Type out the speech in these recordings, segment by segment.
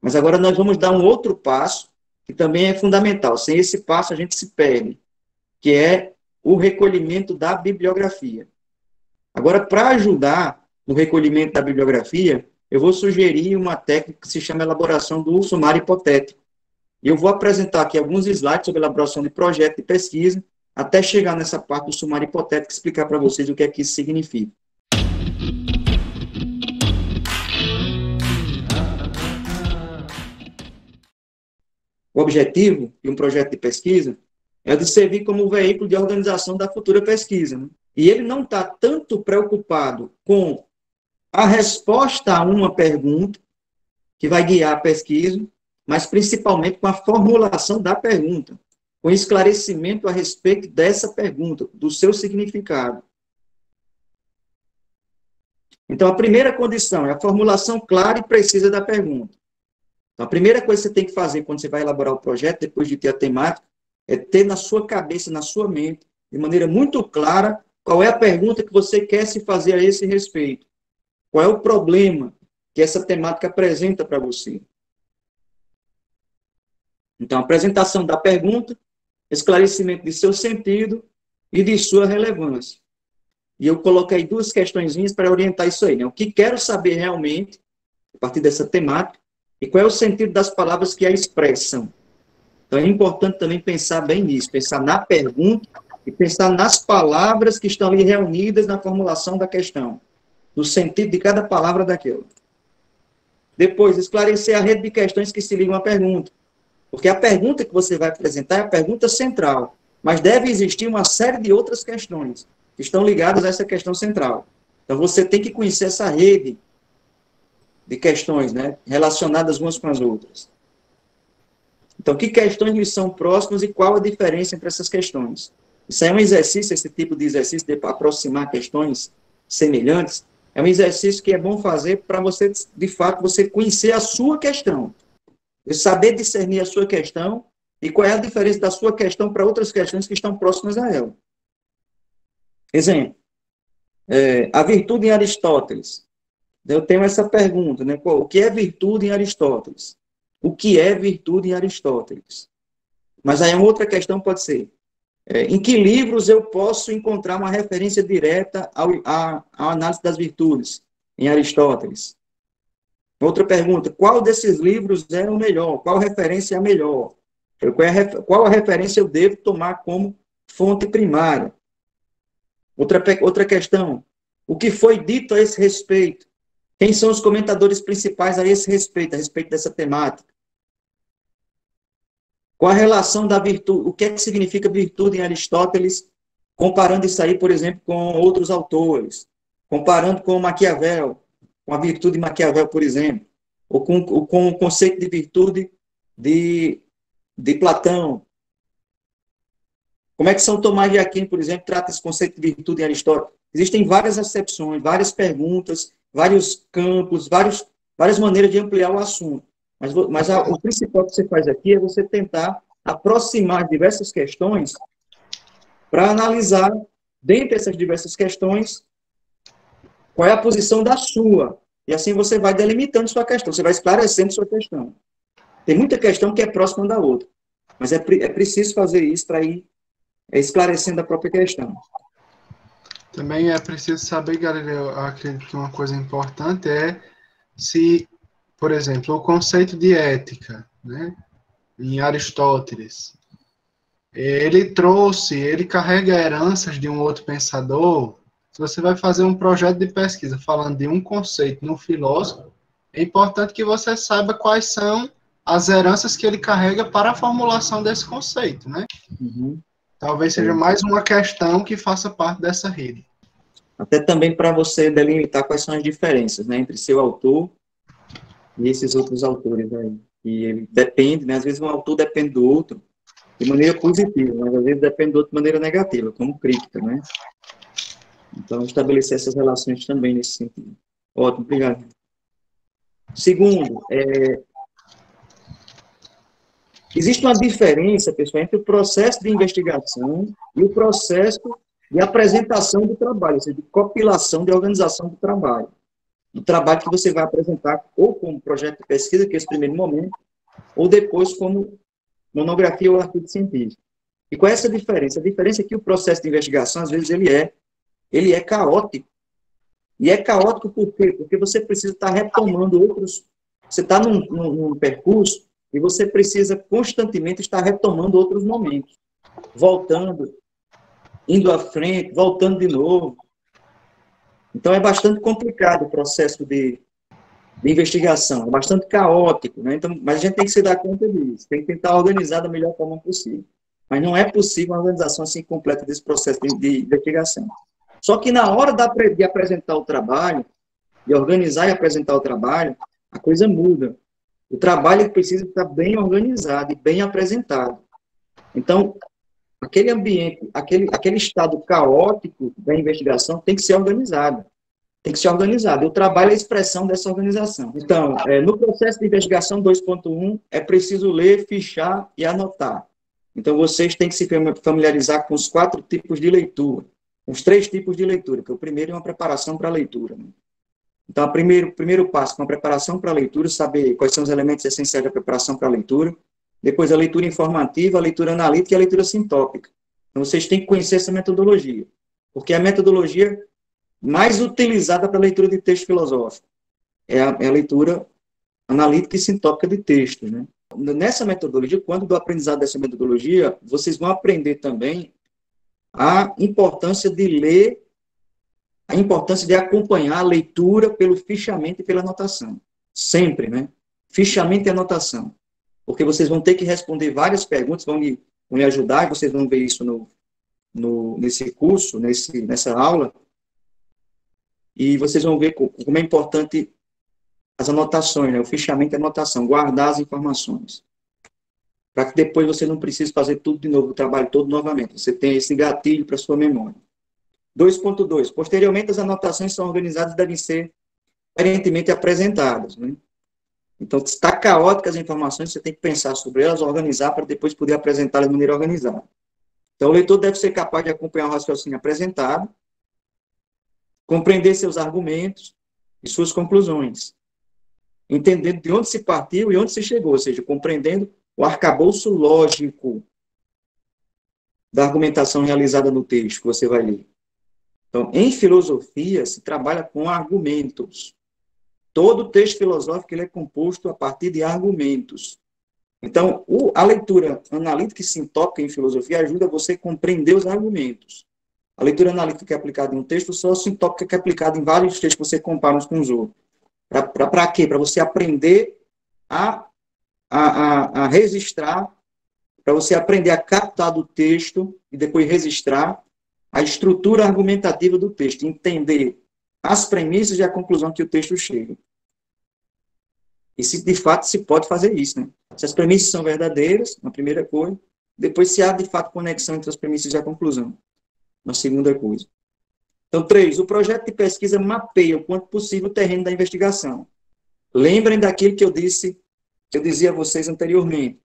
Mas agora nós vamos dar um outro passo, que também é fundamental. Sem esse passo, a gente se perde, que é o recolhimento da bibliografia. Agora, para ajudar no recolhimento da bibliografia, eu vou sugerir uma técnica que se chama elaboração do sumário hipotético. E eu vou apresentar aqui alguns slides sobre elaboração de projeto de pesquisa, até chegar nessa parte do sumário hipotético e explicar para vocês o que é que isso significa. O objetivo de um projeto de pesquisa é de servir como veículo de organização da futura pesquisa, né? E ele não está tanto preocupado com a resposta a uma pergunta, que vai guiar a pesquisa, mas principalmente com a formulação da pergunta, com esclarecimento a respeito dessa pergunta, do seu significado. Então, a primeira condição é a formulação clara e precisa da pergunta. Então, a primeira coisa que você tem que fazer quando você vai elaborar o projeto, depois de ter a temática, é ter na sua cabeça, na sua mente, de maneira muito clara, qual é a pergunta que você quer se fazer a esse respeito. Qual é o problema que essa temática apresenta para você. Então, apresentação da pergunta, esclarecimento de seu sentido e de sua relevância. E eu coloquei duas questõezinhas para orientar isso aí, né? O que quero saber realmente, a partir dessa temática, e qual é o sentido das palavras que a expressam. Então, é importante também pensar bem nisso, pensar na pergunta e pensar nas palavras que estão ali reunidas na formulação da questão, no sentido de cada palavra daquela. Depois, esclarecer a rede de questões que se ligam à pergunta. Porque a pergunta que você vai apresentar é a pergunta central, mas deve existir uma série de outras questões que estão ligadas a essa questão central. Então, você tem que conhecer essa rede de questões, né, relacionadas umas com as outras. Então, que questões lhes são próximas e qual a diferença entre essas questões? Isso é um exercício, esse tipo de exercício de aproximar questões semelhantes, é um exercício que é bom fazer para você, de fato, você conhecer a sua questão. Saber discernir a sua questão e qual é a diferença da sua questão para outras questões que estão próximas a ela. Exemplo, a virtude em Aristóteles. Eu tenho essa pergunta, né? O que é virtude em Aristóteles? O que é virtude em Aristóteles? Mas aí uma outra questão pode ser, em que livros eu posso encontrar uma referência direta à análise das virtudes em Aristóteles? Outra pergunta, qual desses livros é o melhor? Qual referência é a melhor? Qual a referência eu devo tomar como fonte primária? Outra questão, o que foi dito a esse respeito? Quem são os comentadores principais a respeito dessa temática? Qual a relação da virtude? O que é que significa virtude em Aristóteles, comparando isso aí, por exemplo, com outros autores? Comparando com Maquiavel, com a virtude de Maquiavel, por exemplo, ou com o conceito de virtude de Platão. Como é que São Tomás de Aquino, por exemplo, trata esse conceito de virtude em Aristóteles? Existem várias acepções, várias perguntas, vários campos, várias maneiras de ampliar o assunto. Mas o principal que você faz aqui é você tentar aproximar diversas questões para analisar, dentre essas diversas questões, qual é a posição da sua. E assim você vai delimitando sua questão, você vai esclarecendo sua questão. Tem muita questão que é próxima da outra, mas é preciso fazer isso para ir esclarecendo a própria questão. Também é preciso saber, Galileu, acredito que uma coisa importante é se, por exemplo, o conceito de ética, né, em Aristóteles, ele carrega heranças de um outro pensador. Se você vai fazer um projeto de pesquisa falando de um conceito no filósofo, é importante que você saiba quais são as heranças que ele carrega para a formulação desse conceito, né? Uhum. Talvez seja mais uma questão que faça parte dessa rede. Até também para você delimitar quais são as diferenças, né, entre seu autor e esses outros autores aí. E ele depende, né, às vezes um autor depende do outro de maneira positiva, mas às vezes depende do outro de maneira negativa, como crítica, né? Então, estabelecer essas relações também nesse sentido. Ótimo, obrigado. Segundo, existe uma diferença, pessoal, entre o processo de investigação e o processo de apresentação do trabalho, ou seja, de compilação, de organização do trabalho. do trabalho que você vai apresentar, ou como projeto de pesquisa, que é esse primeiro momento, ou depois como monografia ou artigo científico. E qual é essa diferença? A diferença é que o processo de investigação, às vezes, ele é caótico. E é caótico por quê? Porque você precisa estar retomando outros... Você está num percurso e você precisa constantemente estar retomando outros momentos. Voltando, indo à frente, voltando de novo. Então, é bastante complicado o processo de investigação, é bastante caótico, né? Então, mas a gente tem que se dar conta disso, tem que tentar organizar da melhor forma possível. Mas não é possível uma organização assim completa desse processo de investigação. Só que na hora de apresentar o trabalho, de organizar e apresentar o trabalho, a coisa muda. O trabalho precisa estar bem organizado e bem apresentado. Então, aquele ambiente, aquele estado caótico da investigação tem que ser organizado. Tem que ser organizado. O trabalho é a expressão dessa organização. Então, no processo de investigação 2.1, é preciso ler, fichar e anotar. Então, vocês têm que se familiarizar com os 4 tipos de leitura, os 3 tipos de leitura, que o primeiro é uma preparação para a leitura. Né? Então, o primeiro passo, com a preparação para a leitura, saber quais são os elementos essenciais da preparação para a leitura. Depois, a leitura informativa, a leitura analítica e a leitura sintópica. Então, vocês têm que conhecer essa metodologia, porque a metodologia mais utilizada para a leitura de texto filosófico é a leitura analítica e sintópica de textos. Né? Nessa metodologia, quando do aprendizado dessa metodologia, vocês vão aprender também a importância de ler, a importância de acompanhar a leitura pelo fichamento e pela anotação. Sempre, né? Fichamento e anotação. Porque vocês vão ter que responder várias perguntas, vão lhe ajudar, e vocês vão ver isso nesse curso, nessa aula, e vocês vão ver como é importante as anotações, né? O fichamento e a anotação, guardar as informações. Para que depois você não precise fazer tudo de novo, o trabalho todo novamente. Você tem esse gatilho para a sua memória. 2.2. Posteriormente, as anotações são organizadas e devem ser coerentemente apresentadas. Né? Então, se está caótica as informações, você tem que pensar sobre elas, organizar, para depois poder apresentá-las de maneira organizada. Então, o leitor deve ser capaz de acompanhar o raciocínio apresentado, compreender seus argumentos e suas conclusões, entendendo de onde se partiu e onde se chegou, ou seja, compreendendo o arcabouço lógico da argumentação realizada no texto que você vai ler. Então, em filosofia, se trabalha com argumentos. Todo texto filosófico ele é composto a partir de argumentos. Então, a leitura analítica e sintópica em filosofia ajuda você a compreender os argumentos. A leitura analítica que é aplicada em um texto, só a sintópica que é aplicada em vários textos que você compara uns com os outros. Para quê? Para você aprender a registrar, para você aprender a captar do texto e depois registrar a estrutura argumentativa do texto, entender as premissas e a conclusão que o texto chega. E se de fato se pode fazer isso, né? Se as premissas são verdadeiras, uma primeira coisa, depois se há de fato conexão entre as premissas e a conclusão, uma segunda coisa. Então, 3, o projeto de pesquisa mapeia o quanto possível o terreno da investigação. Lembrem daquilo que eu dizia a vocês anteriormente.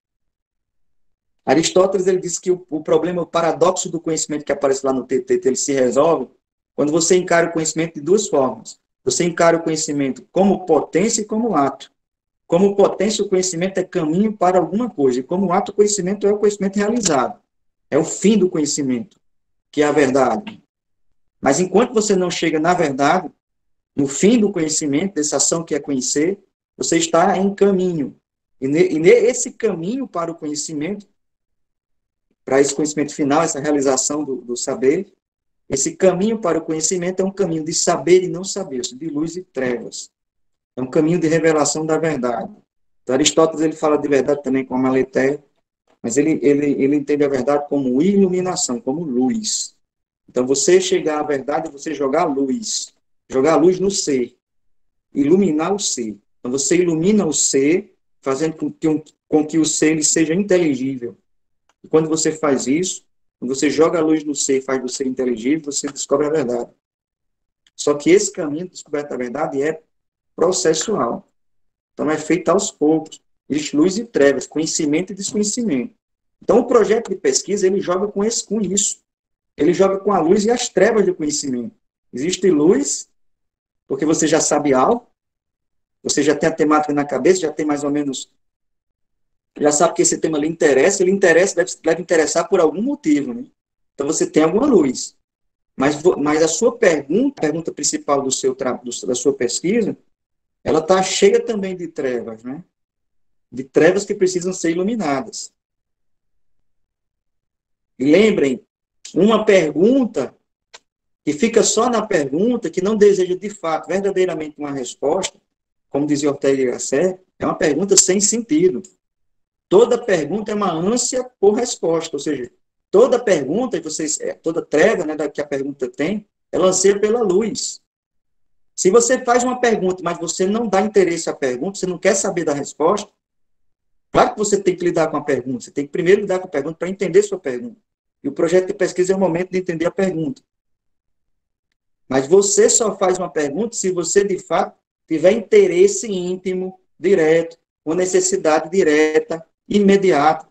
Aristóteles ele disse que o problema, o paradoxo do conhecimento que aparece lá no TTT, ele se resolve quando você encara o conhecimento de duas formas. Você encara o conhecimento como potência e como ato. Como potência, o conhecimento é caminho para alguma coisa, e como ato, o conhecimento é o conhecimento realizado. É o fim do conhecimento, que é a verdade. Mas enquanto você não chega na verdade, no fim do conhecimento, dessa ação que é conhecer, você está em caminho. E nesse caminho para o conhecimento, para esse conhecimento final, essa realização do saber, esse caminho para o conhecimento é um caminho de saber e não saber, de luz e trevas. É um caminho de revelação da verdade. Então, Aristóteles ele fala de verdade também como aletheia, mas ele entende a verdade como iluminação, como luz. Então, você chegar à verdade é você jogar luz no ser, iluminar o ser. Então, você ilumina o ser, fazendo com que o ser ele seja inteligível. E quando você faz isso, quando você joga a luz no ser e faz do ser inteligível, você descobre a verdade. Só que esse caminho de descoberta da verdade é processual. Então, é feito aos poucos. Existe luz e trevas, conhecimento e desconhecimento. Então, o projeto de pesquisa, ele joga com isso. Ele joga com a luz e as trevas do conhecimento. Existe luz porque você já sabe algo, você já tem a temática na cabeça, já tem mais ou menos, já sabe que esse tema lhe interessa, deve interessar por algum motivo, né? Então você tem alguma luz. Mas a sua pergunta, a pergunta principal da sua pesquisa, ela está cheia também de trevas, né? De trevas que precisam ser iluminadas. E lembrem, uma pergunta que fica só na pergunta, que não deseja de fato, verdadeiramente uma resposta, como dizia Ortega y Gasset, é uma pergunta sem sentido. Toda pergunta é uma ânsia por resposta, ou seja, toda pergunta, toda treva, né, que a pergunta tem, ela anseia pela luz. Se você faz uma pergunta, mas você não dá interesse à pergunta, você não quer saber da resposta, claro que você tem que lidar com a pergunta, você tem que primeiro lidar com a pergunta para entender sua pergunta. E o projeto de pesquisa é o momento de entender a pergunta. Mas você só faz uma pergunta se você, de fato, tiver interesse íntimo, direto, ou necessidade direta, imediata,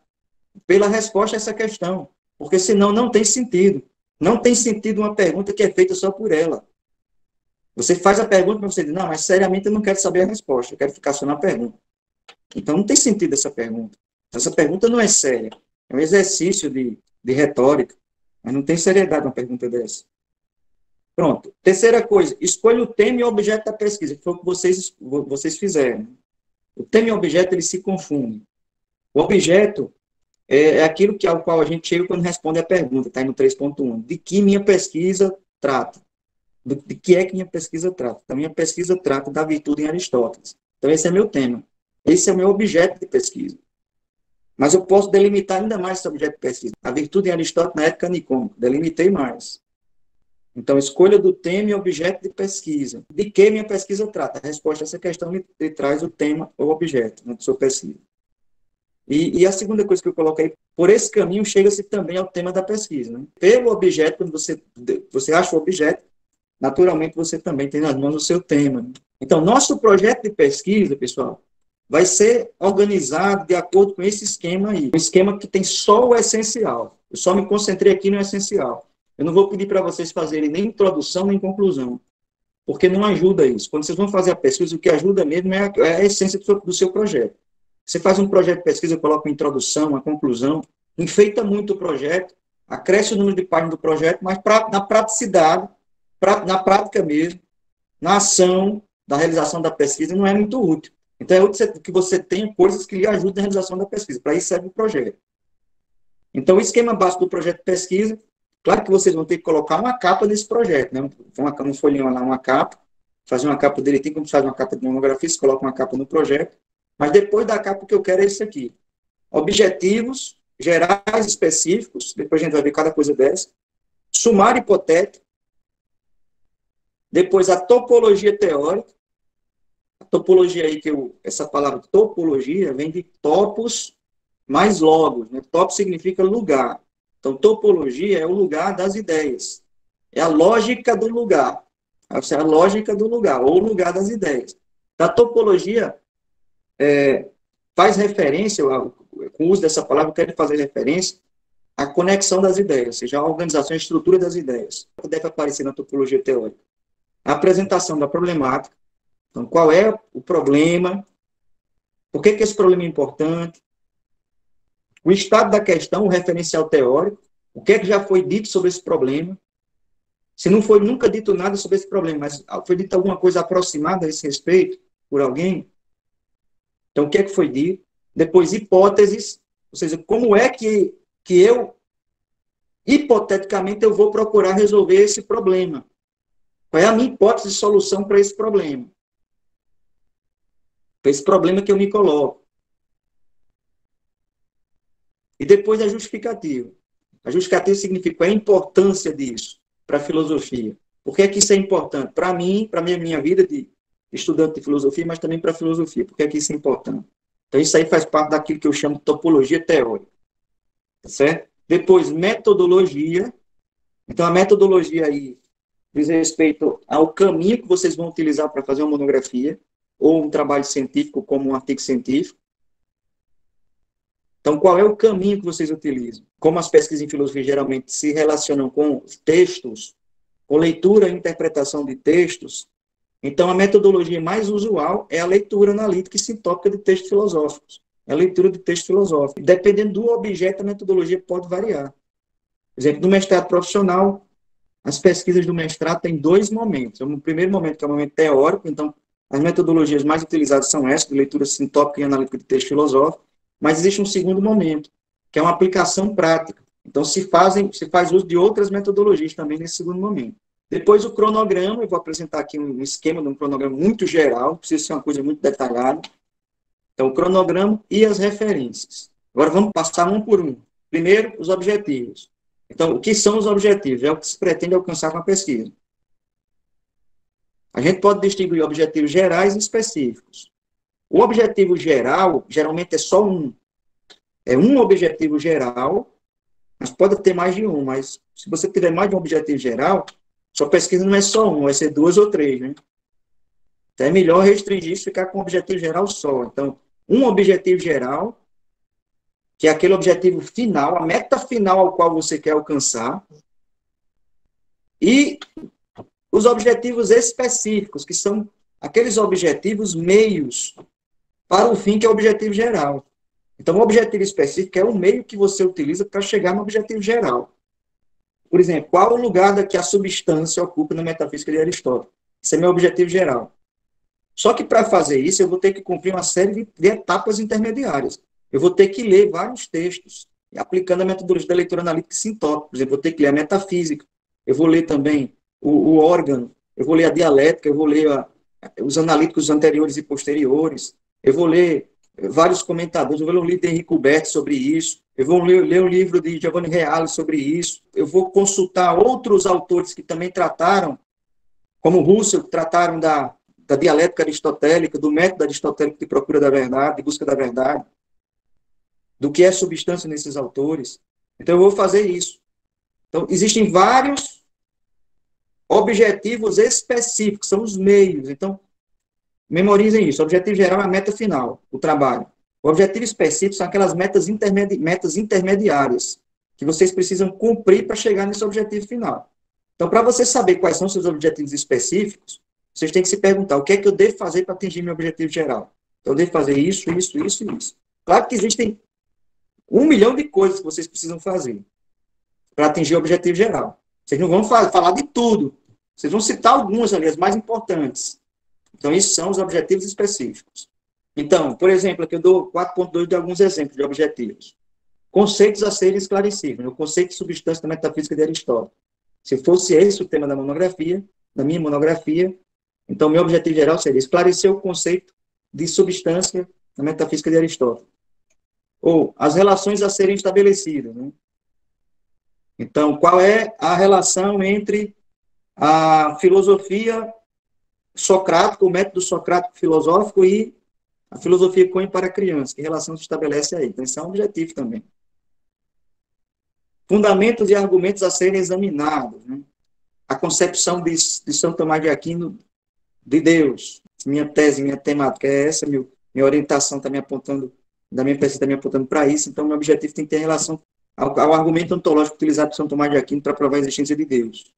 pela resposta a essa questão. Porque senão não tem sentido. Não tem sentido uma pergunta que é feita só por ela. Você faz a pergunta, mas você diz, não, mas seriamente eu não quero saber a resposta, eu quero ficar só na pergunta. Então não tem sentido essa pergunta. Essa pergunta não é séria. É um exercício de retórica, mas não tem seriedade uma pergunta dessa. Pronto. Terceira coisa, escolha o tema e o objeto da pesquisa, que foi o que vocês fizeram. O tema e o objeto, eles se confundem. O objeto é aquilo ao qual a gente chega quando responde a pergunta, está aí no 3.1. De que minha pesquisa trata? De que é que minha pesquisa trata? Então, minha pesquisa trata da virtude em Aristóteles. Então, esse é meu tema. Esse é o meu objeto de pesquisa. Mas eu posso delimitar ainda mais esse objeto de pesquisa. A virtude em Aristóteles, na ética nicômica. Delimitei mais. Então, escolha do tema e objeto de pesquisa. De que minha pesquisa trata? A resposta a essa questão lhe traz o tema ou objeto da sua pesquisa. E a segunda coisa que eu coloquei, por esse caminho, chega-se também ao tema da pesquisa. Né? Pelo objeto, quando você acha o objeto, naturalmente você também tem nas mãos o seu tema. Né? Então, nosso projeto de pesquisa, pessoal, vai ser organizado de acordo com esse esquema aí. Um esquema que tem só o essencial. Eu só me concentrei aqui no essencial. Eu não vou pedir para vocês fazerem nem introdução, nem conclusão, porque não ajuda isso. Quando vocês vão fazer a pesquisa, o que ajuda mesmo é a essência do seu projeto. Você faz um projeto de pesquisa, coloca uma introdução, uma conclusão, enfeita muito o projeto, acresce o número de páginas do projeto, mas na praticidade, na prática mesmo, na ação da realização da pesquisa, não é muito útil. Então, é útil que você tenha coisas que lhe ajudem na realização da pesquisa. Para isso serve o projeto. Então, o esquema básico do projeto de pesquisa, claro que vocês vão ter que colocar uma capa nesse projeto, né? Um folhinho lá, uma capa, fazer uma capa direitinho, como se faz uma capa de monografia, você coloca uma capa no projeto. Mas depois da capa, o que eu quero é isso aqui. Objetivos gerais específicos, depois a gente vai ver cada coisa dessa. Sumário hipotético. Depois a topologia teórica. A topologia aí, essa palavra topologia vem de topos mais logos. Né? Top significa lugar. Então, topologia é o lugar das ideias. É a lógica do lugar. É a lógica do lugar, ou o lugar das ideias. A topologia faz referência, com o uso dessa palavra, eu quero fazer referência à conexão das ideias, ou seja, a organização, a estrutura das ideias. Deve aparecer na topologia teórica. A apresentação da problemática. Então, qual é o problema? Por que esse problema é importante? O estado da questão, o referencial teórico. O que é que já foi dito sobre esse problema? Se não foi nunca dito nada sobre esse problema, mas foi dito alguma coisa aproximada a esse respeito por alguém? Então, o que é que foi dito? Depois, hipóteses, ou seja, como é que eu, hipoteticamente, eu vou procurar resolver esse problema? Qual é a minha hipótese de solução para esse problema? Para esse problema que eu me coloco. E depois a justificativa. A justificativa significa a importância disso para a filosofia. Por que é que isso é importante? Para mim, para a minha vida de estudante de filosofia, mas também para a filosofia. Por que é que isso é importante? Então, isso aí faz parte daquilo que eu chamo de topologia teórica. Tá certo? Depois, metodologia. Então, a metodologia aí diz respeito ao caminho que vocês vão utilizar para fazer uma monografia ou um trabalho científico, como um artigo científico. Então, qual é o caminho que vocês utilizam? Como as pesquisas em filosofia geralmente se relacionam com textos, com leitura e interpretação de textos, Então, a metodologia mais usual é a leitura analítica e sintópica de textos filosóficos. É a leitura de texto filosófico. Dependendo do objeto, a metodologia pode variar. Por exemplo, no mestrado profissional, as pesquisas do mestrado têm 2 momentos. O primeiro momento, que é o momento teórico, então, as metodologias mais utilizadas são essas, de leitura sintópica e analítica de texto filosófico, mas existe um segundo momento, que é uma aplicação prática. Então, se faz uso de outras metodologias também nesse segundo momento. Depois, o cronograma, eu vou apresentar aqui um esquema de um cronograma muito geral, não precisa ser uma coisa muito detalhada. Então, o cronograma e as referências. Agora, vamos passar um por um. Primeiro, os objetivos. Então, o que são os objetivos? É o que se pretende alcançar com a pesquisa. A gente pode distinguir objetivos gerais e específicos. O objetivo geral, geralmente é só um. É um objetivo geral, mas pode ter mais de um. Mas se você tiver mais de um objetivo geral, sua pesquisa não é só um, vai ser 2 ou 3, né? Então, é melhor restringir e ficar com um objetivo geral só. Então, um objetivo geral, que é aquele objetivo final, a meta final ao qual você quer alcançar, e os objetivos específicos, que são aqueles objetivos meios para o fim, que é o objetivo geral. Então, o objetivo específico é o meio que você utiliza para chegar no objetivo geral. Por exemplo, qual o lugar que a substância ocupa na metafísica de Aristóteles? Esse é meu objetivo geral. Só que para fazer isso, eu vou ter que cumprir uma série de etapas intermediárias. Eu vou ter que ler vários textos, aplicando a metodologia da leitura analítica e sintópica. Por exemplo, eu vou ter que ler a metafísica, eu vou ler também o órgano, eu vou ler a dialética, eu vou ler os analíticos anteriores e posteriores, eu vou ler vários comentadores, eu vou ler o livro de Henrique Huberti sobre isso, eu vou ler o livro de Giovanni Reale sobre isso, eu vou consultar outros autores que também trataram, como Russell, que trataram da dialética aristotélica, do método aristotélico de procura da verdade, de busca da verdade, do que é substância nesses autores. Então, eu vou fazer isso. Então, existem vários objetivos específicos, são os meios. Então, memorizem isso. O objetivo geral é a meta final, o trabalho. O objetivo específico são aquelas metas intermediárias que vocês precisam cumprir para chegar nesse objetivo final. Então, para você saber quais são seus objetivos específicos, vocês têm que se perguntar o que é que eu devo fazer para atingir meu objetivo geral. Então, eu devo fazer isso, isso, isso e isso. Claro que existem 1 milhão de coisas que vocês precisam fazer para atingir o objetivo geral. Vocês não vão falar de tudo. Vocês vão citar algumas ali, as mais importantes. Então, esses são os objetivos específicos. Então, por exemplo, aqui eu dou 4.2 de alguns exemplos de objetivos. Conceitos a serem esclarecidos. O conceito de substância da metafísica de Aristóteles. Se fosse esse o tema da monografia, da minha monografia, então, meu objetivo geral seria esclarecer o conceito de substância da metafísica de Aristóteles. Ou as relações a serem estabelecidas. Né? Então, qual é a relação entre a filosofia socrática, o método socrático filosófico e a filosofia Cohen para crianças? Que relação se estabelece aí? Então, esse é um objetivo também. Fundamentos e argumentos a serem examinados. Né? A concepção de São Tomás de Aquino de Deus. Minha tese, minha temática é essa, minha orientação está me apontando, da minha pesquisa está me apontando para isso, então meu objetivo tem que ter relação ao argumento ontológico utilizado por São Tomás de Aquino para provar a existência de Deus.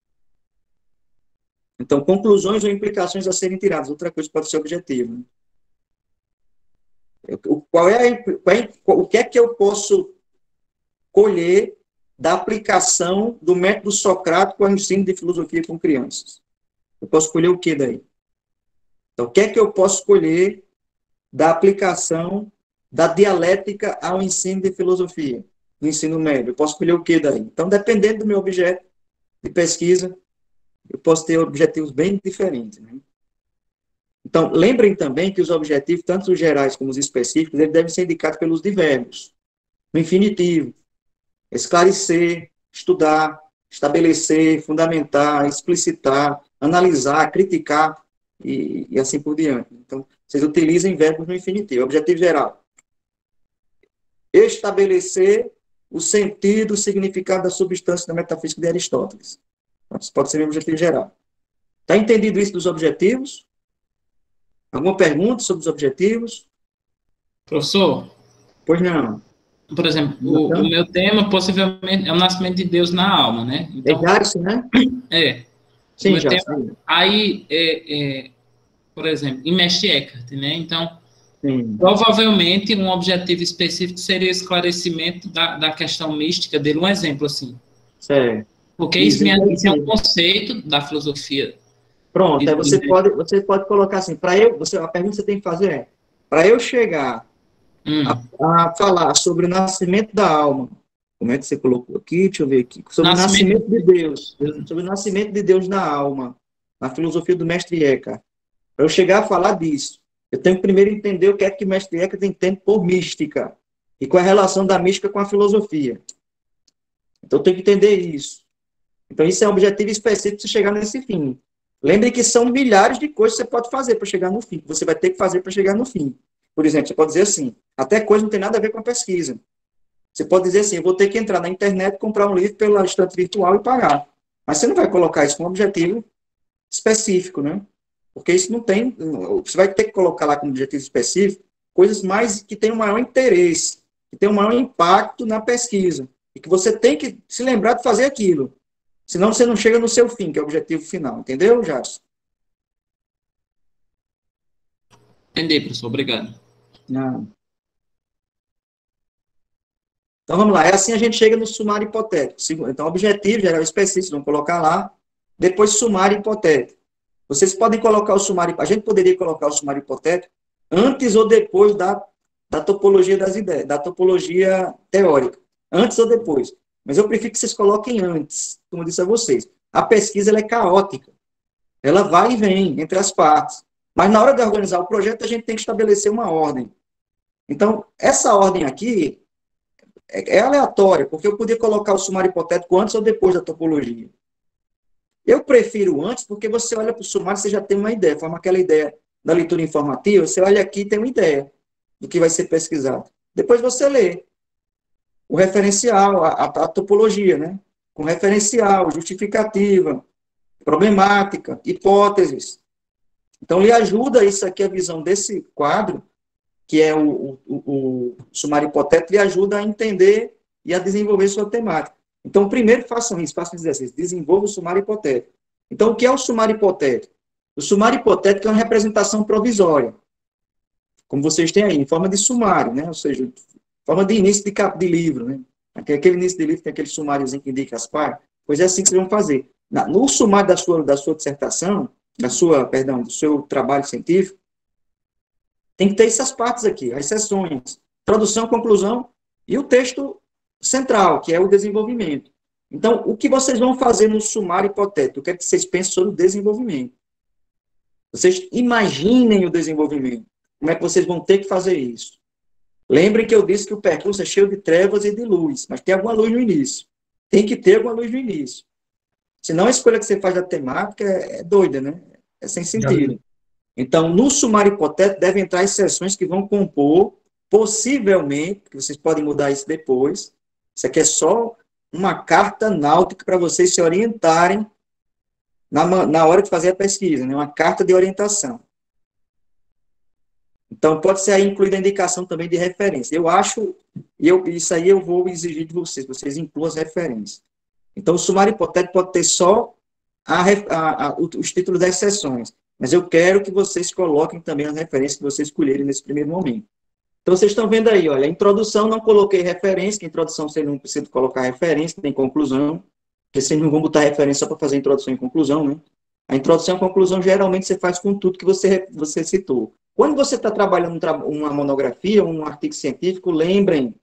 Então, conclusões ou implicações a serem tiradas, outra coisa pode ser objetivo. Né? O que é que eu posso colher da aplicação do método socrático ao ensino de filosofia com crianças? Eu posso colher o que daí? Então, o que é que eu posso colher da aplicação da dialética ao ensino de filosofia, do ensino médio? Eu posso colher o que daí? Então, dependendo do meu objeto de pesquisa, eu posso ter objetivos bem diferentes. Né? Então, lembrem também que os objetivos, tanto os gerais como os específicos, eles devem ser indicados pelos verbos, no infinitivo. Esclarecer, estudar, estabelecer, fundamentar, explicitar, analisar, criticar e assim por diante. Então, vocês utilizem verbos no infinitivo. Objetivo geral. Estabelecer o sentido, o significado da substância da metafísica de Aristóteles. Isso pode ser um objetivo geral. Está entendido isso dos objetivos? Alguma pergunta sobre os objetivos? Professor? Pois não. Por exemplo, o meu tema possivelmente é o nascimento de Deus na alma, né? Então, é já isso, né? É. Sim, já. Tema, aí, por exemplo, em Mestre Eckhart, né? Então, Sim. provavelmente, um objetivo específico seria o esclarecimento da questão mística dele, um exemplo, assim. Certo. Porque Isso isso é um mesmo. conceito da filosofia. Pronto, aí você pode colocar assim, a pergunta que você tem que fazer é, para eu chegar a falar sobre o nascimento da alma, como é que você colocou aqui? Deixa eu ver aqui. Sobre o nascimento de Deus. Sobre o nascimento de Deus na alma, na filosofia do mestre Eckhart. Para eu chegar a falar disso, eu tenho que primeiro entender o que é que o mestre Eckhart entende por mística e qual é a relação da mística com a filosofia. Então, eu tenho que entender isso. Então, isso é um objetivo específico para você chegar nesse fim. Lembre que são milhares de coisas que você pode fazer para chegar no fim, que você vai ter que fazer para chegar no fim. Por exemplo, você pode dizer assim, até coisa não tem nada a ver com a pesquisa. Você pode dizer assim, eu vou ter que entrar na internet, comprar um livro pela estante virtual e pagar. Mas você não vai colocar isso com um objetivo específico, né? Porque isso não tem... Você vai ter que colocar lá como objetivo específico coisas mais que tenham maior interesse, que tenham maior impacto na pesquisa. E que você tem que se lembrar de fazer aquilo. Senão você não chega no seu fim, que é o objetivo final. Entendeu, Jason? Entendi, professor. Obrigado. Não. Então, vamos lá. É assim a gente chega no sumário hipotético. Então, objetivo, geral específico, vamos colocar lá. Depois, sumário hipotético. Vocês podem colocar o sumário... A gente poderia colocar o sumário hipotético antes ou depois da topologia das ideias, da topologia teórica. Antes ou depois. Mas eu prefiro que vocês coloquem antes, como eu disse a vocês. A pesquisa ela é caótica. Ela vai e vem entre as partes. Mas na hora de organizar o projeto, a gente tem que estabelecer uma ordem. Então, essa ordem aqui é aleatória, porque eu podia colocar o sumário hipotético antes ou depois da topologia. Eu prefiro antes, porque você olha para o sumário e você já tem uma ideia, forma aquela ideia da leitura informativa, você olha aqui e tem uma ideia do que vai ser pesquisado. Depois você lê o referencial, a topologia, né? Com referencial, justificativa, problemática, hipóteses. Então, lhe ajuda isso aqui, a visão desse quadro, que é o sumário hipotético, lhe ajuda a entender e a desenvolver sua temática. Então, primeiro façam isso, façam exercício, desenvolva o sumário hipotético. Então, o que é o sumário hipotético? O sumário hipotético é uma representação provisória, como vocês têm aí, em forma de sumário, né? Ou seja, em forma de início de livro, né? Aquele início de livro tem aquele sumáriozinho que indica as partes, pois é assim que vocês vão fazer. No sumário da sua dissertação, do seu trabalho científico, tem que ter essas partes aqui, as seções, introdução, conclusão e o texto central, que é o desenvolvimento. Então, o que vocês vão fazer no sumário hipotético? Eu quero que vocês pensem sobre o desenvolvimento. Vocês imaginem o desenvolvimento. Como é que vocês vão ter que fazer isso? Lembrem que eu disse que o percurso é cheio de trevas e de luz, mas tem alguma luz no início. Tem que ter alguma luz no início. Senão a escolha que você faz da temática é doida, né? É sem sentido. Então, no sumário hipotético, devem entrar as seções que vão compor, possivelmente, porque vocês podem mudar isso depois. Isso aqui é só uma carta náutica para vocês se orientarem na hora de fazer a pesquisa, né? Uma carta de orientação. Então, pode ser aí incluída a indicação também de referência. Eu acho, isso aí eu vou exigir de vocês incluam as referências. Então, o sumário hipotético pode ter só os títulos das seções, mas eu quero que vocês coloquem também as referências que vocês escolherem nesse primeiro momento. Então, vocês estão vendo aí, olha, a introdução não coloquei referência, que a introdução você não precisa colocar referência, nem conclusão, porque vocês não vão botar referência só para fazer introdução e conclusão, né? A introdução e a conclusão, geralmente, você faz com tudo que você citou. Quando você está trabalhando uma monografia, um artigo científico, lembrem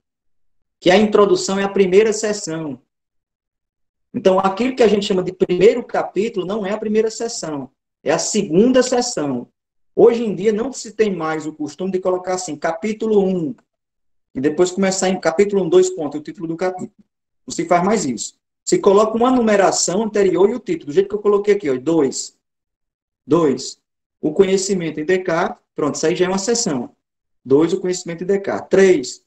que a introdução é a primeira seção. Então, aquilo que a gente chama de primeiro capítulo não é a primeira seção, é a segunda seção. Hoje em dia, não se tem mais o costume de colocar assim, capítulo 1, e depois começar em capítulo 1, 2 pontos, o título do capítulo. Não se faz mais isso. Se coloca uma numeração anterior e o título, do jeito que eu coloquei aqui, ó, 2. O conhecimento em Descartes, pronto, isso aí já é uma seção. 2, o conhecimento em Descartes. 3,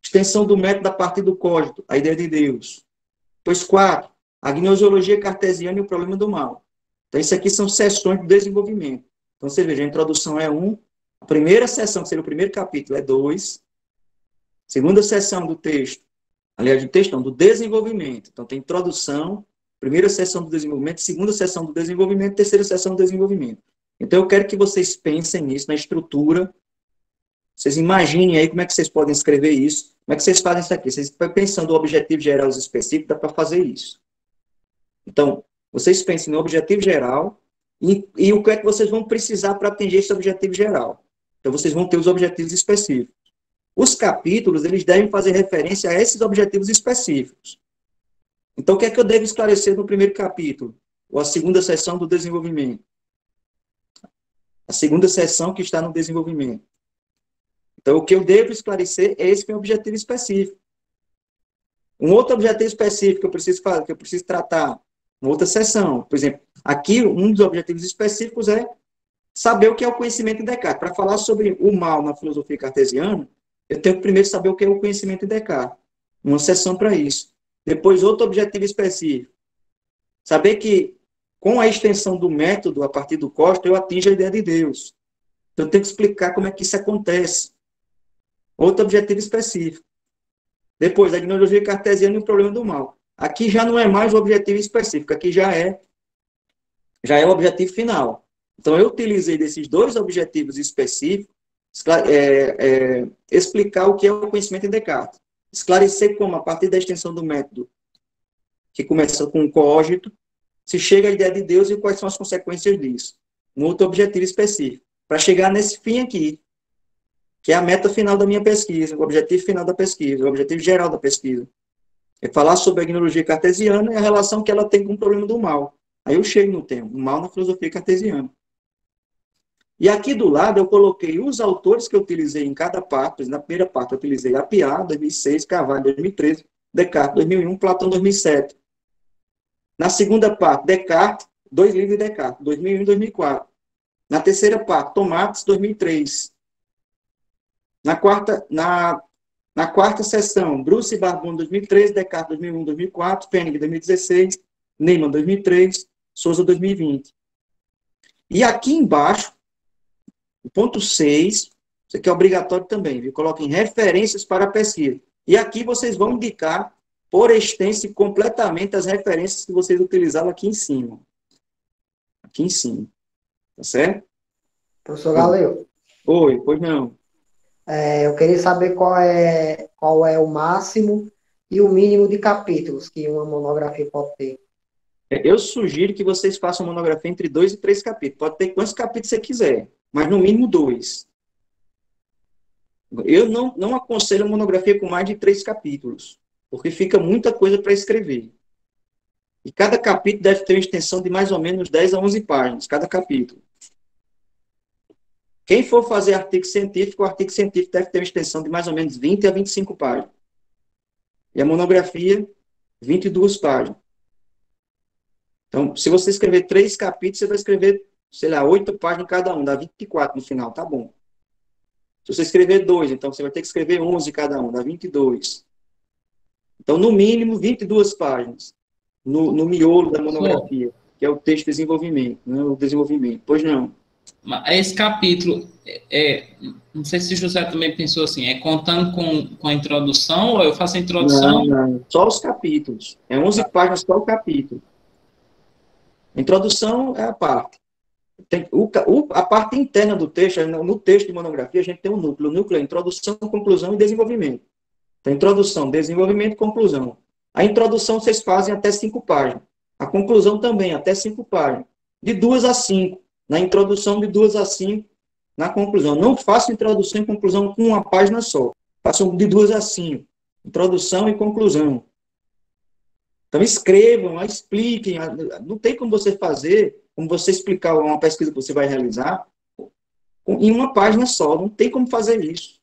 extensão do método a partir do código, a ideia de Deus. Depois, 4, a gnoseologia cartesiana e o problema do mal. Então, isso aqui são sessões de desenvolvimento. Então, você veja, a introdução é 1, a primeira sessão, que seria o primeiro capítulo, é 2, segunda sessão do texto, aliás, do texto não, do desenvolvimento. Então, tem introdução, primeira sessão do desenvolvimento, segunda sessão do desenvolvimento, terceira sessão do desenvolvimento. Então, eu quero que vocês pensem nisso, na estrutura. Vocês imaginem aí como é que vocês podem escrever isso. Como é que vocês fazem isso aqui? Vocês estão pensando no objetivo geral e específico, dá para fazer isso. Então, vocês pensem no objetivo geral e o que é que vocês vão precisar para atingir esse objetivo geral. Então, vocês vão ter os objetivos específicos. Os capítulos, eles devem fazer referência a esses objetivos específicos. Então, o que é que eu devo esclarecer no primeiro capítulo? Ou a segunda seção do desenvolvimento? A segunda seção que está no desenvolvimento. Então, o que eu devo esclarecer é esse meu objetivo específico. Um outro objetivo específico que eu preciso fazer, que eu preciso tratar, uma outra seção. Por exemplo, aqui, um dos objetivos específicos é saber o que é o conhecimento em Descartes. Para falar sobre o mal na filosofia cartesiana, eu tenho que primeiro saber o que é o conhecimento em Descartes. Uma seção para isso. Depois, outro objetivo específico. Saber que, com a extensão do método, a partir do Costa, eu atinjo a ideia de Deus. Então, eu tenho que explicar como é que isso acontece. Outro objetivo específico. Depois, a gnoseologia cartesiana e o problema do mal. Aqui já não é mais o objetivo específico, aqui já é o objetivo final. Então, eu utilizei desses dois objetivos específicos, explicar o que é o conhecimento em Descartes. Esclarecer como, a partir da extensão do método, que começa com o cogito, se chega à ideia de Deus e quais são as consequências disso. Um outro objetivo específico. Para chegar nesse fim aqui, que é a meta final da minha pesquisa, o objetivo final da pesquisa, o objetivo geral da pesquisa. É falar sobre a gnoseologia cartesiana e a relação que ela tem com o problema do mal. Aí eu chego no tema, o mal na filosofia cartesiana. E aqui do lado eu coloquei os autores que eu utilizei em cada parte. Na primeira parte eu utilizei Appiah, 2006, Carvalho, 2013, Descartes, 2001, Platão, 2007. Na segunda parte, Descartes, 2 livros de Descartes, 2001 e 2004. Na terceira parte, Tomates, 2003. Na quarta sessão, Bruce e Barbon, 2013, Descartes, 2001, 2004, Koenig, 2016, Neyman, 2003, Souza, 2020. E aqui embaixo, o ponto 6, isso aqui é obrigatório também, viu? Coloquem referências para a pesquisa. E aqui vocês vão indicar, por extenso e completamente, as referências que vocês utilizaram aqui em cima. Aqui em cima. Tá certo? Professor Galeu. Oi, pois não. Eu queria saber qual é o máximo e o mínimo de capítulos que uma monografia pode ter. Eu sugiro que vocês façam monografia entre 2 e 3 capítulos. Pode ter quantos capítulos você quiser, mas no mínimo 2. Eu não aconselho monografia com mais de 3 capítulos, porque fica muita coisa para escrever. E cada capítulo deve ter uma extensão de mais ou menos 10 a 11 páginas, cada capítulo. Quem for fazer artigo científico, o artigo científico deve ter uma extensão de mais ou menos 20 a 25 páginas. E a monografia, 22 páginas. Então, se você escrever 3 capítulos, você vai escrever, sei lá, 8 páginas em cada um, dá 24 no final, tá bom. Se você escrever 2, então você vai ter que escrever 11 cada um, dá 22. Então, no mínimo, 22 páginas no miolo da monografia, que é o texto de desenvolvimento, né, o desenvolvimento. Pois não. Esse capítulo, não sei se o José também pensou assim, é contando com a introdução, ou eu faço a introdução? Não, só os capítulos. É 11 páginas só o capítulo. A introdução é a parte. A parte interna do texto, no texto de monografia, a gente tem um núcleo. O núcleo é introdução, conclusão e desenvolvimento. Então, introdução, desenvolvimento e conclusão. A introdução vocês fazem até 5 páginas. A conclusão também, até 5 páginas. De 2 a 5. Na introdução, de 2 a 5. Na conclusão. Não façam introdução e conclusão com uma página só. Façam de 2 a 5. Introdução e conclusão. Então, escrevam, expliquem. Não tem como você fazer, como você explicar uma pesquisa que você vai realizar em uma página só. Não tem como fazer isso.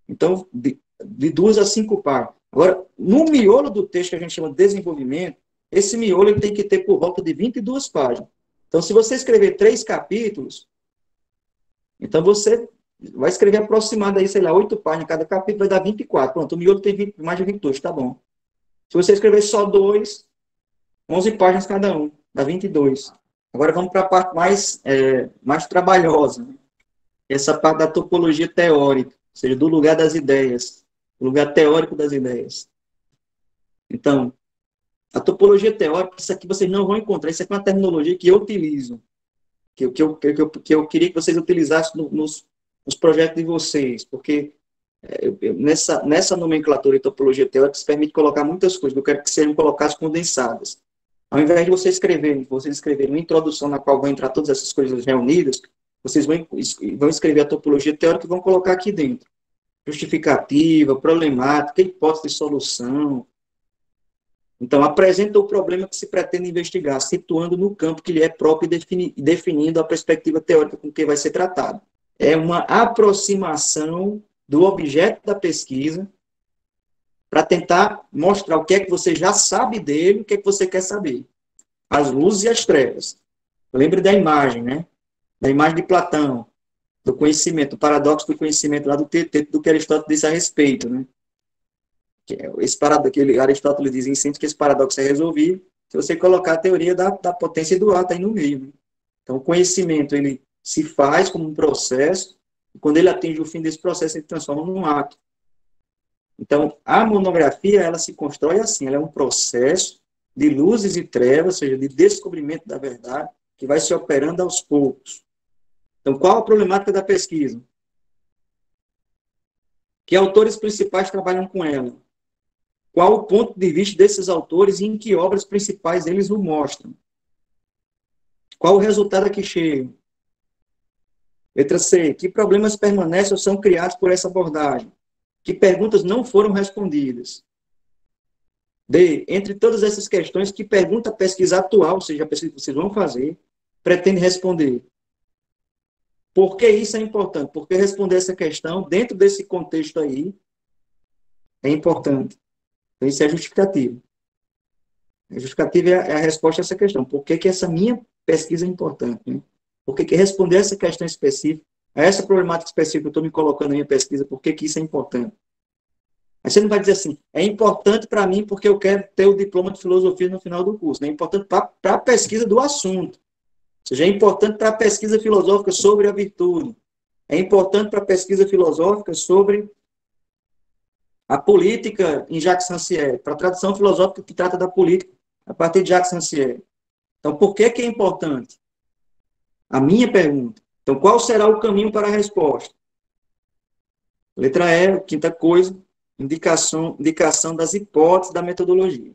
Então, de 2 a 5 páginas. Agora, no miolo do texto que a gente chama de desenvolvimento, esse miolo ele tem que ter por volta de 22 páginas. Então, se você escrever 3 capítulos, então você vai escrever aproximadamente, aí, sei lá, 8 páginas, cada capítulo vai dar 24. Pronto, o miolo tem mais de 22, tá bom. Se você escrever só 2, 11 páginas cada um, dá 22. Agora vamos para a parte mais trabalhosa. Né? Essa parte da topologia teórica, ou seja, do lugar das ideias, o lugar teórico das ideias. Então, a topologia teórica, isso aqui vocês não vão encontrar, isso aqui é uma terminologia que eu utilizo. que eu queria que vocês utilizassem nos projetos de vocês, porque nessa nomenclatura e topologia teórica, se permite colocar muitas coisas, eu quero que sejam colocadas condensadas. Ao invés de vocês escreverem uma introdução na qual vão entrar todas essas coisas reunidas, vocês vão escrever a topologia teórica e vão colocar aqui dentro. Justificativa, problemática, hipótese de solução. Então, apresenta o problema que se pretende investigar, situando no campo que lhe é próprio e definindo a perspectiva teórica com que vai ser tratado. É uma aproximação do objeto da pesquisa para tentar mostrar o que é que você já sabe dele, o que é que você quer saber. As luzes e as trevas. Lembre da imagem, né? Da imagem de Platão, do conhecimento, do paradoxo do conhecimento, lá do que Aristóteles disse a respeito, né? Que Aristóteles diz em síntese que esse paradoxo é resolvido se você colocar a teoria da potência e do ato aí no meio. Né? Então, o conhecimento, ele se faz como um processo, e quando ele atinge o fim desse processo, ele se transforma num ato. Então, a monografia, ela se constrói assim, ela é um processo de luzes e trevas, ou seja, de descobrimento da verdade, que vai se operando aos poucos. Então, qual a problemática da pesquisa? Que autores principais trabalham com ela? Qual o ponto de vista desses autores e em que obras principais eles o mostram? Qual o resultado a que chegam? Letra C. Que problemas permanecem ou são criados por essa abordagem? Que perguntas não foram respondidas? D. Entre todas essas questões, que pergunta a pesquisa atual, ou seja, a pesquisa que vocês vão fazer, pretende responder? Por que isso é importante? Porque responder essa questão, dentro desse contexto aí, é importante. Então, isso é justificativo. A justificativa é a resposta a essa questão. Por que essa minha pesquisa é importante? Né? Por que responder essa questão específica, a essa problemática específica que eu estou me colocando na minha pesquisa, por que isso é importante? Aí você não vai dizer assim, é importante para mim porque eu quero ter o diploma de filosofia no final do curso. É importante para a pesquisa do assunto. Ou seja, é importante para a pesquisa filosófica sobre a virtude. É importante para a pesquisa filosófica sobre a política em Jacques Rancière, para a tradição filosófica que trata da política a partir de Jacques Rancière. Então, por que é importante? A minha pergunta. Então, qual será o caminho para a resposta? Letra E, quinta coisa, indicação das hipóteses da metodologia.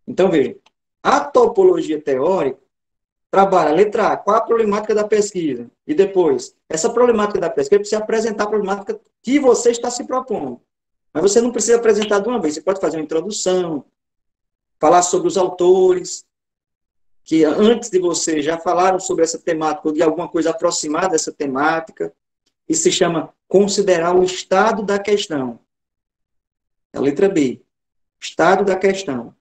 Então, veja, a topologia teórica trabalha, letra A, qual a problemática da pesquisa? E depois, essa problemática da pesquisa precisa apresentar a problemática que você está se propondo. Mas você não precisa apresentar de uma vez, você pode fazer uma introdução, falar sobre os autores, que antes de você já falaram sobre essa temática, ou de alguma coisa aproximada dessa temática. Isso se chama considerar o estado da questão. A letra B, estado da questão.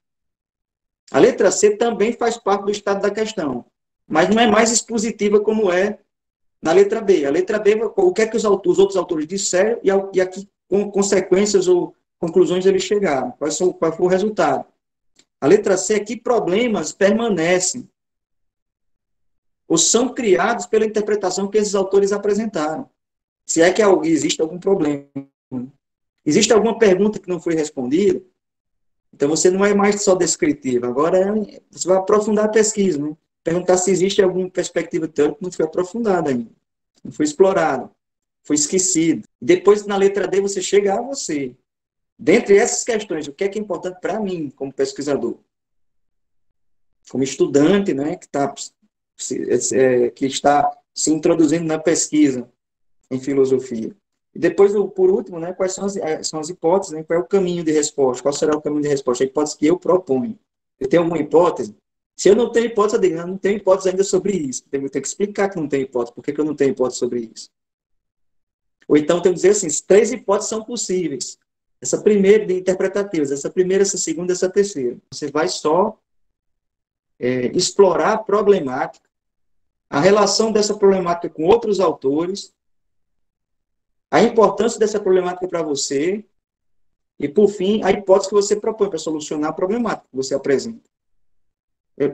A letra C também faz parte do estado da questão, mas não é mais expositiva como é na letra B. A letra B, o que é que os outros autores disseram e aqui com consequências ou conclusões eles chegaram. Qual foi o resultado? A letra C é que problemas permanecem ou são criados pela interpretação que esses autores apresentaram. Se é que existe algum problema. Existe alguma pergunta que não foi respondida? Então, você não é mais só descritiva. Agora, você vai aprofundar a pesquisa, né? Perguntar se existe alguma perspectiva teórica que não foi aprofundada ainda. Não foi explorada. Foi esquecido. Depois, na letra D, você chega a você. Dentre essas questões, o que é importante para mim, como pesquisador? Como estudante, né, que está se introduzindo na pesquisa em filosofia. E depois, por último, né, quais são as hipóteses, né, qual é o caminho de resposta? Qual será o caminho de resposta? A hipótese que eu proponho. Eu tenho alguma hipótese? Se eu não tenho hipótese, eu digo, não tenho hipótese ainda sobre isso. Eu tenho que explicar que não tenho hipótese. Por que eu não tenho hipótese sobre isso? Ou então, tenho que dizer assim, 3 hipóteses são possíveis. Essa primeira de interpretativas, essa primeira, essa segunda, essa terceira. Você vai só explorar a problemática, a relação dessa problemática com outros autores, a importância dessa problemática para você e, por fim, a hipótese que você propõe para solucionar a problemática que você apresenta.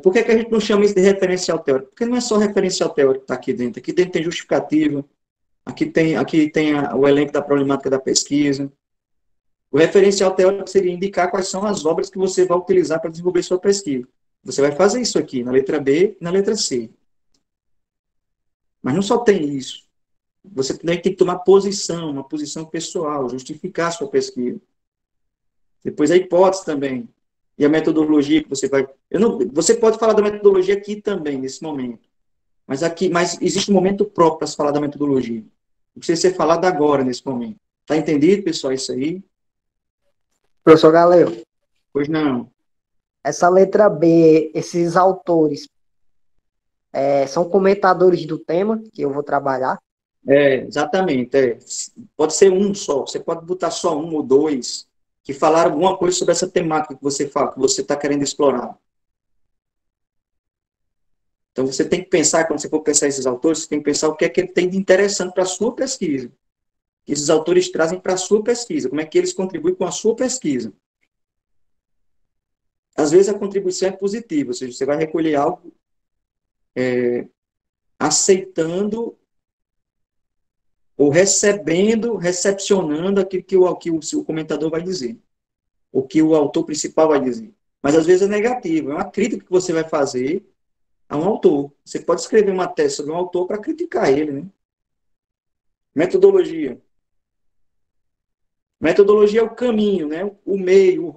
Por que a gente não chama isso de referencial teórico? Porque não é só referencial teórico que está aqui dentro. Aqui dentro tem justificativa, aqui tem o elenco da problemática da pesquisa. O referencial teórico seria indicar quais são as obras que você vai utilizar para desenvolver sua pesquisa. Você vai fazer isso aqui, na letra B e na letra C. Mas não só tem isso. Você também tem que tomar posição, uma posição pessoal, justificar a sua pesquisa. Depois a hipótese também. E a metodologia que você vai... você pode falar da metodologia aqui também, nesse momento. Mas existe um momento próprio para se falar da metodologia. Não precisa ser falado agora, nesse momento. Tá entendido, pessoal, isso aí? Professor Galeu, Pois não. essa letra B, esses autores, são comentadores do tema que eu vou trabalhar? Exatamente. Pode ser um só. Você pode botar só um ou dois que falaram alguma coisa sobre essa temática que você fala, que você está querendo explorar. Então, você tem que pensar, quando você for pensar esses autores, você tem que pensar o que é que ele tem de interessante para a sua pesquisa. Que esses autores trazem para a sua pesquisa. Como é que eles contribuem com a sua pesquisa. Às vezes, a contribuição é positiva, ou seja, você vai recolher algo aceitando ou recepcionando aquilo que o comentador vai dizer, o que o autor principal vai dizer. Mas, às vezes, é negativo. É uma crítica que você vai fazer a um autor. Você pode escrever uma tese sobre um autor para criticar ele, né? Metodologia. Metodologia é o caminho, né? O meio,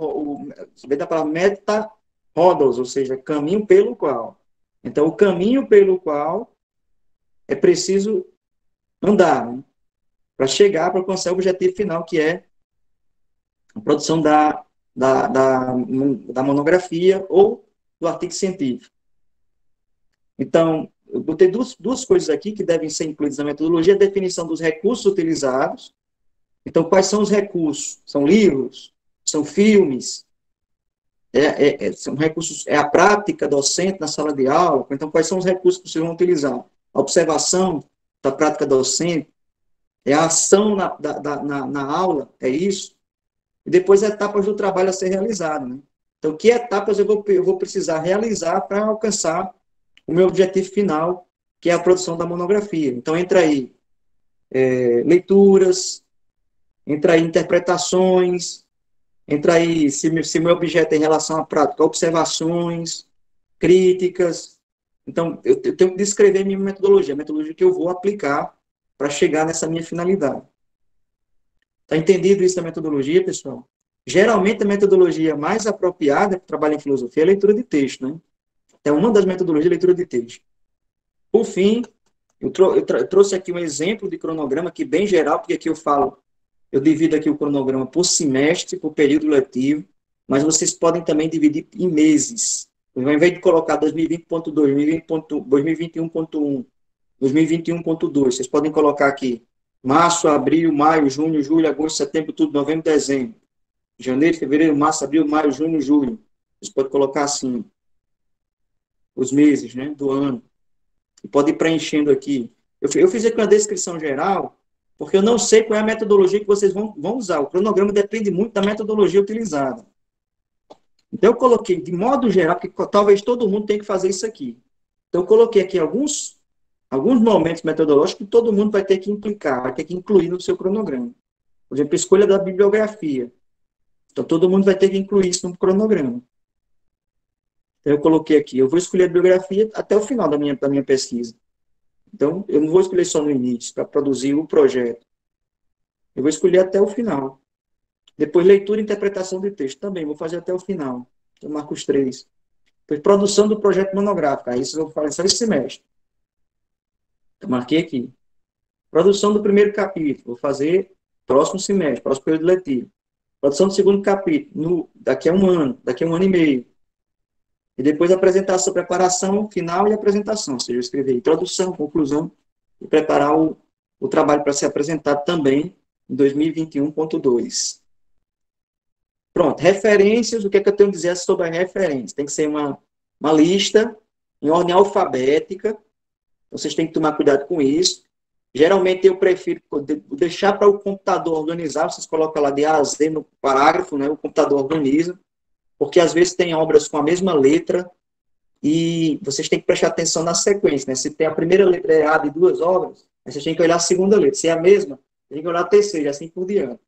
vem da palavra meta-rodos, ou seja, caminho pelo qual. Então, o caminho pelo qual é preciso andar, né? Para chegar, para alcançar o objetivo final, que é a produção da monografia ou do artigo científico. Então, eu botei duas coisas aqui que devem ser incluídas na metodologia: a definição dos recursos utilizados. Então, quais são os recursos? São livros? São filmes? São recursos, é a prática docente na sala de aula? Então, quais são os recursos que vocês vão utilizar? A observação da prática docente? É a ação na aula? É isso? E depois, etapas do trabalho a ser realizado, né? Então, que etapas eu vou precisar realizar para alcançar o meu objetivo final, que é a produção da monografia? Então, entra aí leituras, entra aí interpretações, entra aí, se meu objeto é em relação à prática, observações, críticas. Então, eu tenho que descrever minha metodologia, a metodologia que eu vou aplicar para chegar nessa minha finalidade. Está entendido isso da metodologia, pessoal? Geralmente, a metodologia mais apropriada para o trabalho em filosofia é a leitura de texto, né? É uma das metodologias de leitura de texto. Por fim, eu trouxe aqui um exemplo de cronograma, que bem geral, porque aqui eu divido aqui o cronograma por semestre, por período letivo, mas vocês podem também dividir em meses. Ao invés de colocar 2020.2, 2021.1, 2021.2, vocês podem colocar aqui março, abril, maio, junho, julho, agosto, setembro, outubro, novembro, dezembro. Janeiro, fevereiro, março, abril, maio, junho, julho. Vocês podem colocar assim os meses, né, do ano. E pode ir preenchendo aqui. Eu fiz aqui uma descrição geral, porque eu não sei qual é a metodologia que vocês vão usar. O cronograma depende muito da metodologia utilizada. Então, eu coloquei, de modo geral, porque talvez todo mundo tenha que fazer isso aqui. Então, eu coloquei aqui alguns momentos metodológicos que todo mundo vai ter que implicar, vai ter que incluir no seu cronograma. Por exemplo, a escolha da bibliografia. Então, todo mundo vai ter que incluir isso no cronograma. Então, eu coloquei aqui, eu vou escolher a bibliografia até o final da minha pesquisa. Então, eu não vou escolher só no início, para produzir o projeto. Eu vou escolher até o final. Depois, leitura e interpretação de texto. Também vou fazer até o final. Eu marco os 3. Depois, produção do projeto monográfico. Aí, isso eu vou fazer só esse semestre. Eu marquei aqui. Produção do primeiro capítulo. Vou fazer próximo semestre, próximo período letivo. Produção do segundo capítulo, daqui a um ano e meio. E depois, apresentação, preparação, final e apresentação. Ou seja, eu escrevi introdução, conclusão e preparar o trabalho para ser apresentado também em 2021.2. Pronto, referências, o que é que eu tenho a dizer sobre a referência? Tem que ser uma lista em ordem alfabética, vocês têm que tomar cuidado com isso. Geralmente eu prefiro deixar para o computador organizar, vocês colocam lá de A a Z no parágrafo, né? O computador organiza, porque às vezes tem obras com a mesma letra e vocês têm que prestar atenção na sequência, né? Se tem a primeira letra errada de 2 obras, aí vocês têm que olhar a segunda letra. Se é a mesma, tem que olhar a terceira, assim por diante.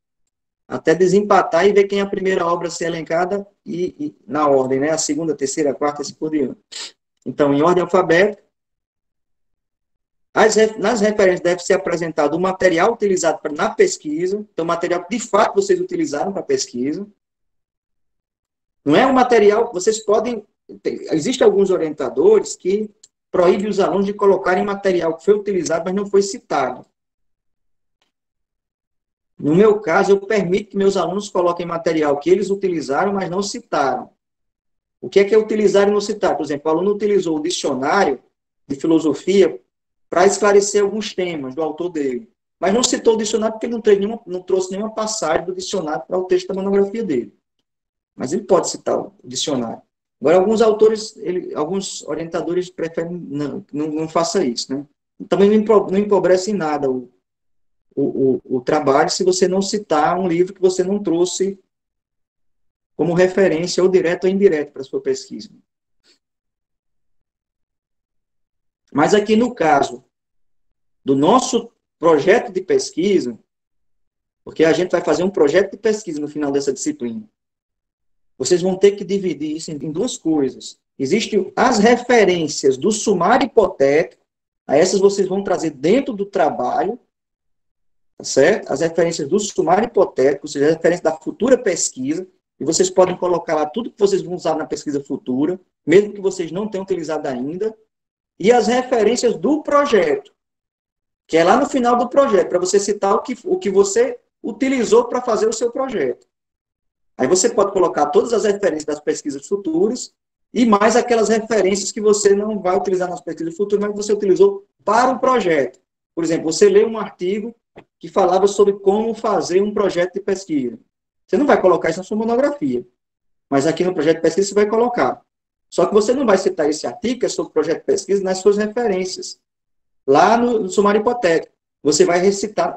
Até desempatar e ver quem é a primeira obra a ser elencada e na ordem, né? A segunda, a terceira, a quarta, assim por diante. Então, em ordem alfabética, Nas referências deve ser apresentado o material utilizado na pesquisa, então o material que de fato vocês utilizaram para a pesquisa. Não é um material, vocês podem, existem alguns orientadores que proíbem os alunos de colocarem material que foi utilizado, mas não foi citado. No meu caso, eu permito que meus alunos coloquem material que eles utilizaram, mas não citaram. O que é utilizar e não citar? Por exemplo, o aluno utilizou o dicionário de filosofia para esclarecer alguns temas do autor dele, mas não citou o dicionário porque ele não trouxe nenhuma passagem do dicionário para o texto da monografia dele. Mas ele pode citar o dicionário. Agora, alguns autores, alguns orientadores preferem não faça isso, né? Também não empobrece em nada o trabalho se você não citar um livro que você não trouxe como referência, ou direto ou indireto, para a sua pesquisa. Mas aqui no caso do nosso projeto de pesquisa, porque a gente vai fazer um projeto de pesquisa no final dessa disciplina, vocês vão ter que dividir isso em duas coisas. Existem as referências do sumário hipotético, a essas vocês vão trazer dentro do trabalho, tá certo? As referências do sumário hipotético, ou seja, a referência da futura pesquisa, e vocês podem colocar lá tudo que vocês vão usar na pesquisa futura, mesmo que vocês não tenham utilizado ainda, e as referências do projeto, que é lá no final do projeto, para você citar o que você utilizou para fazer o seu projeto. Aí você pode colocar todas as referências das pesquisas futuras e mais aquelas referências que você não vai utilizar nas pesquisas futuras, mas que você utilizou para o projeto. Por exemplo, você lê um artigo que falava sobre como fazer um projeto de pesquisa. Você não vai colocar isso na sua monografia, mas aqui no projeto de pesquisa você vai colocar. Só que você não vai citar esse artigo, que é sobre o projeto de pesquisa, nas suas referências. Lá no sumário hipotético, você vai citar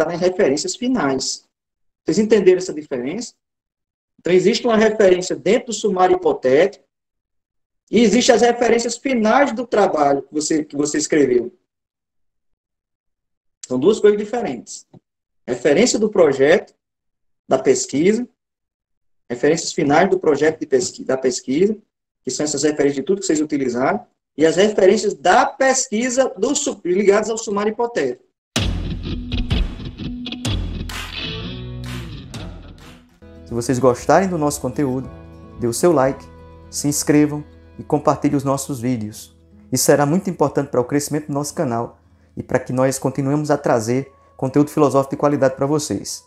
nas referências finais. Vocês entenderam essa diferença? Então, existe uma referência dentro do sumário hipotético e existem as referências finais do trabalho que você escreveu. São duas coisas diferentes. Referência do projeto, da pesquisa, referências finais do projeto da pesquisa, que são essas referências de tudo que vocês utilizaram, e as referências da pesquisa ligadas ao sumário hipotético. Se vocês gostarem do nosso conteúdo, dê o seu like, se inscrevam e compartilhem os nossos vídeos. Isso será muito importante para o crescimento do nosso canal e para que nós continuemos a trazer conteúdo filosófico de qualidade para vocês.